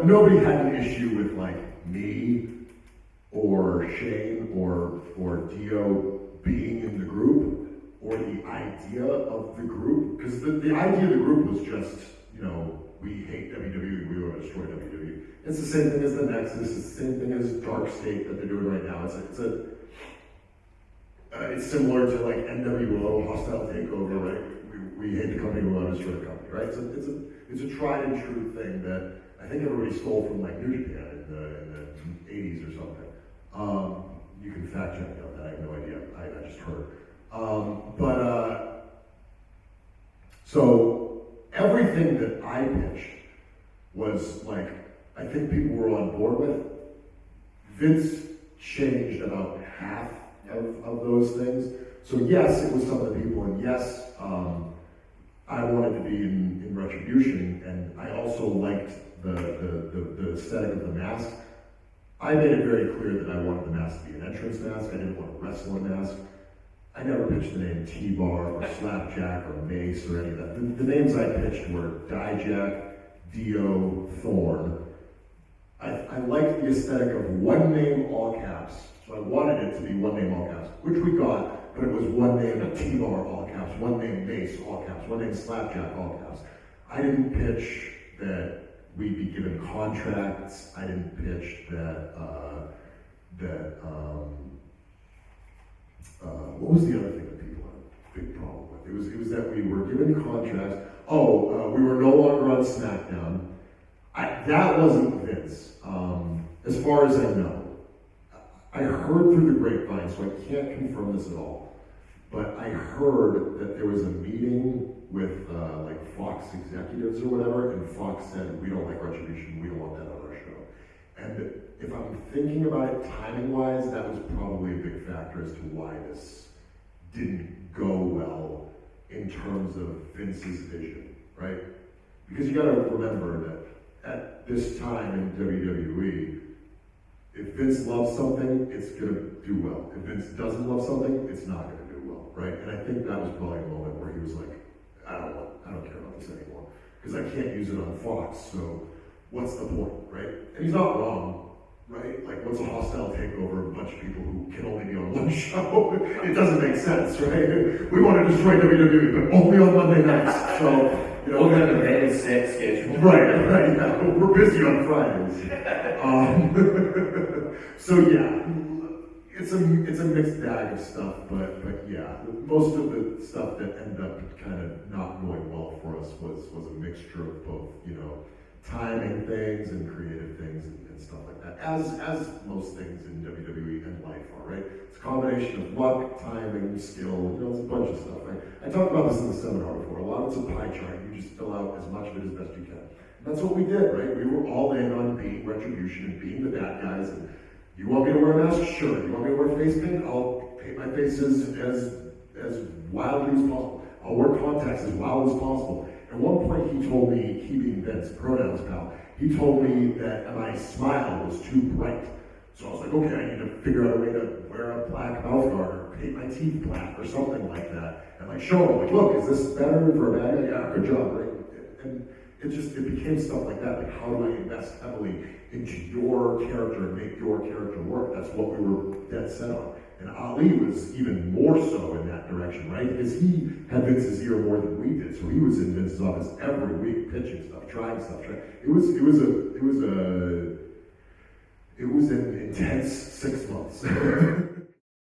nobody had an issue with like me or Shane or Dio being in the group or the idea of the group, because the idea of the group was just, you know, we hate WWE, we want to destroy WWE. It's the same thing as the Nexus, it's the same thing as Dark State that they're doing right now. It's similar to like NWO, Hostile Takeover, right? We hate the company, we want to destroy the company, right? So it's a tried and true thing that I think everybody stole from like New Japan in the 80s or something. You can fact check me on that, I have no idea, I just heard. So everything that I pitched was like, I think people were on board with. Vince changed about half of those things. So yes, it was some of the people, and yes, I wanted to be in Retribution, and I also liked the aesthetic of the mask. I made it very clear that I wanted the mask to be an entrance mask. I didn't want a wrestling mask. I never pitched the name T-Bar or Slapjack or Mace or any of that. The names I pitched were Dijak, Dio, Thorn. I liked the aesthetic of one name, all caps. So I wanted it to be one name, all caps, which we got, but it was one name T-Bar, all caps, one name Mace, all caps, one name Slapjack, all caps. I didn't pitch that we'd be given contracts. I didn't pitch that, what was the other thing that people had a big problem with? It was that we were given contracts. We were no longer on SmackDown. That wasn't Vince, as far as I know. I heard through the grapevine, so I can't confirm this at all, but I heard that there was a meeting with like Fox executives or whatever, and Fox said, we don't like Retribution, we don't want that on our show. And if I'm thinking about it timing-wise, that was probably a big factor as to why this didn't go well in terms of Vince's vision, right? Because you gotta remember that at this time in WWE, if Vince loves something, it's gonna do well. If Vince doesn't love something, it's not gonna do well, right? And I think that was probably a moment where he was like, I don't care about this anymore, because I can't use it on Fox, so what's the point, right? And he's not wrong, right? Like, what's a hostile takeover of a bunch of people who can only be on one show? It doesn't make sense, right? We want to destroy WWE, but only on Monday nights. So, you know, we'll have a very set schedule. Right, yeah. We're busy on Fridays. So yeah, it's a mixed bag of stuff, but yeah, most of the stuff that ended up kind of not going well for us was a mixture of both, you know, timing things and creative things and stuff like that, as most things in WWE and life are, right? It's a combination of luck, timing, skill, you know, it's a bunch of stuff, right? I talked about this in the seminar before. A lot of it's a pie chart. You just fill out as much of it as best you can. And that's what we did, right? We were all in on being Retribution and being the bad guys. And you want me to wear a mask? Sure. You want me to wear face paint? I'll paint my face as wildly as possible. I'll wear contacts as wild as possible. At one point, he told me, he being Vince, pronouns pal, he told me that my smile was too bright. So I was like, okay, I need to figure out a way to wear a black mouth guard or paint my teeth black or something like that. And like show him, like, look, is this better for a bad guy? Yeah, good job, right? And it became stuff like that. Like, how do I invest heavily into your character and make your character work? That's what we were dead set on. And Ali was even more so in that direction, right? Because he had Vince's ear more than we did. So he was in Vince's office every week, pitching stuff, trying stuff. It was an intense 6 months.